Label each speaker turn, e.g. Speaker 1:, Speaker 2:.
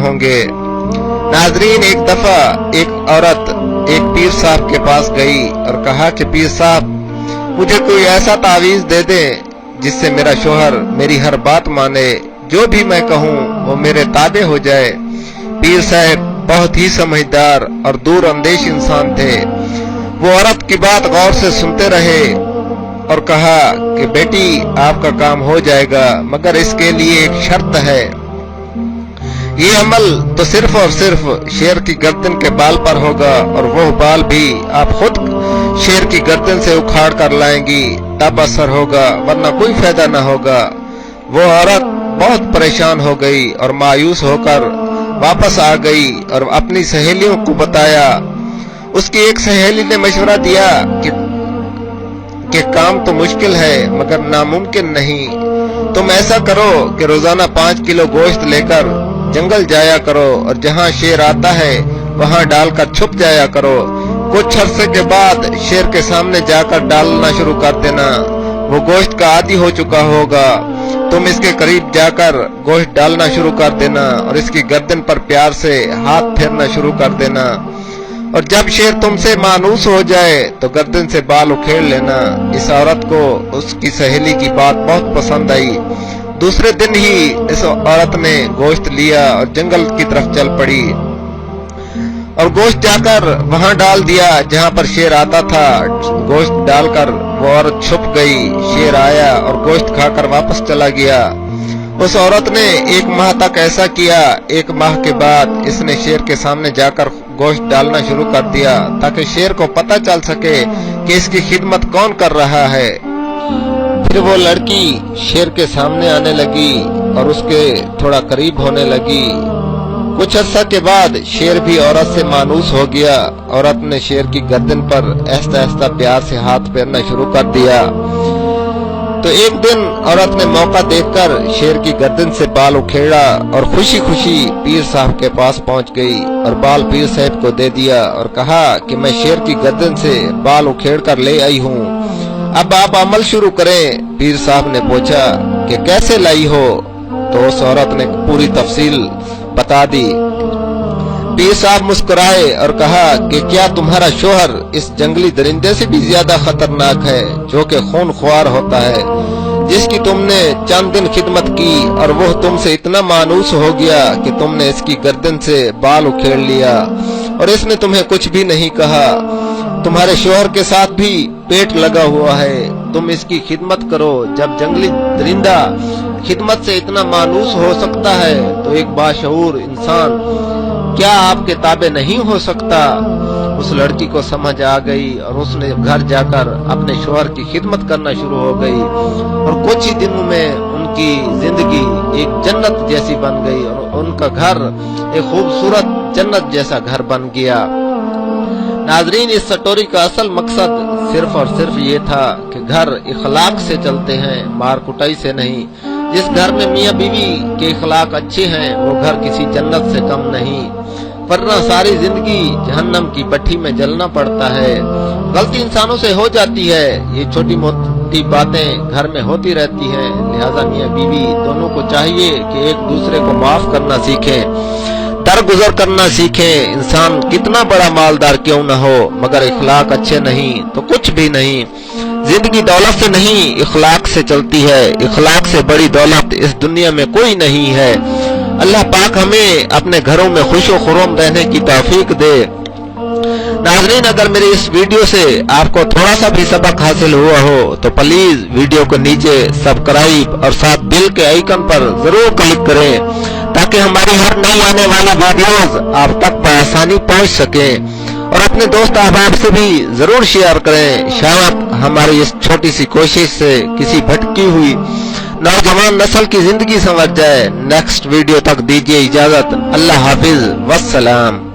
Speaker 1: ہوں گے۔ ناظرین، ایک دفعہ ایک عورت ایک پیر صاحب کے پاس گئی اور کہا کہ پیر صاحب مجھے کوئی ایسا تعویذ دے دیں جس سے میرا شوہر میری ہر بات مانے، جو بھی میں کہوں وہ میرے تابع ہو جائے۔ پیر صاحب بہت ہی سمجھدار اور دور اندیش انسان تھے۔ وہ عورت کی بات غور سے سنتے رہے اور کہا کہ بیٹی آپ کا کام ہو جائے گا، مگر اس کے لیے ایک شرط ہے۔ یہ عمل تو صرف اور صرف شیر کی گردن کے بال پر ہوگا، اور وہ بال بھی آپ خود شیر کی گردن سے اکھاڑ کر لائیں گی، تب اثر ہوگا، ورنہ کوئی فائدہ نہ ہوگا۔ وہ عورت بہت پریشان ہو گئی اور مایوس ہو کر واپس آ گئی اور اپنی سہیلیوں کو بتایا۔ اس کی ایک سہیلی نے مشورہ دیا کہ کام تو مشکل ہے مگر ناممکن نہیں۔ تم ایسا کرو کہ روزانہ 5 کلو گوشت لے کر جنگل جایا کرو اور جہاں شیر آتا ہے وہاں ڈال کر چھپ جایا کرو۔ کچھ عرصے کے بعد شیر کے سامنے جا کر ڈالنا شروع کر دینا، وہ گوشت کا عادی ہو چکا ہوگا۔ تم اس کے قریب جا کر گوشت ڈالنا شروع کر دینا اور اس کی گردن پر پیار سے ہاتھ پھیرنا شروع کر دینا، اور جب شیر تم سے مانوس ہو جائے تو گردن سے بال اکھیڑ لینا۔ اس عورت کو اس کی سہیلی کی بات بہت پسند آئی۔ دوسرے دن ہی اس عورت نے گوشت لیا اور جنگل کی طرف چل پڑی اور گوشت جا کر وہاں ڈال دیا جہاں پر شیر آتا تھا۔ گوشت ڈال کر وہ عورت چھپ گئی، شیر آیا اور گوشت کھا کر واپس چلا گیا۔ اس عورت نے 1 ماہ تک ایسا کیا۔ 1 ماہ کے بعد اس نے شیر کے سامنے جا کر گوشت ڈالنا شروع کر دیا تاکہ شیر کو پتہ چل سکے کہ اس کی خدمت کون کر رہا ہے۔ پھر وہ لڑکی شیر کے سامنے آنے لگی اور اس کے تھوڑا قریب ہونے لگی۔ کچھ عرصہ کے بعد شیر بھی عورت سے مانوس ہو گیا۔ عورت نے شیر کی گردن پر آہستہ آہستہ پیار سے ہاتھ پھیرنا شروع کر دیا۔ تو ایک دن عورت نے موقع دیکھ کر شیر کی گردن سے بال اکھیڑا اور خوشی خوشی پیر صاحب کے پاس پہنچ گئی اور بال پیر صاحب کو دے دیا اور کہا کہ میں شیر کی گردن سے بال اکھیڑ کر لے آئی ہوں، اب آپ عمل شروع کریں۔ پیر صاحب نے پوچھا کہ کیسے لائی ہو؟ تو اس عورت نے پوری تفصیل بتا دی۔ پیر صاحب مسکرائے اور کہا کہ کیا تمہارا شوہر اس جنگلی درندے سے بھی زیادہ خطرناک ہے جو کہ خون خوار ہوتا ہے، جس کی تم نے چند دن خدمت کی اور وہ تم سے اتنا مانوس ہو گیا کہ تم نے اس کی گردن سے بال اکھیڑ لیا اور اس نے تمہیں کچھ بھی نہیں کہا؟ تمہارے شوہر کے ساتھ بھی پیٹ لگا ہوا ہے، تم اس کی خدمت کرو۔ جب جنگلی درندہ خدمت سے اتنا مانوس ہو سکتا ہے تو ایک باشعور انسان کیا آپ کے تابع نہیں ہو سکتا؟ اس لڑکی کو سمجھ آ گئی اور اس نے گھر جا کر اپنے شوہر کی خدمت کرنا شروع ہو گئی، اور کچھ ہی دنوں میں ان کی زندگی ایک جنت جیسی بن گئی اور ان کا گھر ایک خوبصورت جنت جیسا گھر بن گیا۔ ناظرین، اس سٹوری کا اصل مقصد صرف اور صرف یہ تھا کہ گھر اخلاق سے چلتے ہیں، مار کٹائی سے نہیں۔ جس گھر میں میاں بیوی کے اخلاق اچھے ہیں وہ گھر کسی جنت سے کم نہیں، ورنہ ساری زندگی جہنم کی بھٹی میں جلنا پڑتا ہے۔ غلطی انسانوں سے ہو جاتی ہے، یہ چھوٹی موٹی باتیں گھر میں ہوتی رہتی ہیں، لہذا میاں بیوی دونوں کو چاہیے کہ ایک دوسرے کو معاف کرنا سیکھیں، درگزر کرنا سیکھیں۔ انسان کتنا بڑا مالدار کیوں نہ ہو مگر اخلاق اچھے نہیں تو کچھ بھی نہیں۔ زندگی دولت سے نہیں اخلاق سے چلتی ہے، اخلاق سے بڑی دولت اس دنیا میں کوئی نہیں ہے۔ اللہ پاک ہمیں اپنے گھروں میں خوش و خرم رہنے کی توفیق دے۔ ناظرین، اگر میری اس ویڈیو سے آپ کو تھوڑا سا بھی سبق حاصل ہوا ہو تو پلیز ویڈیو کو نیچے سبسکرائب اور ساتھ بیل کے آئیکن پر ضرور کلک کریں تاکہ ہماری ہر نئی آنے والی ویڈیوز آپ تک بآسانی پہنچ سکیں، اور اپنے دوست احباب سے بھی ضرور شیئر کریں۔ شاید ہماری اس چھوٹی سی کوشش سے کسی بھٹکی ہوئی نوجوان نسل کی زندگی سنور جائے۔ نیکسٹ ویڈیو تک دیجیے اجازت۔ اللہ حافظ، والسلام۔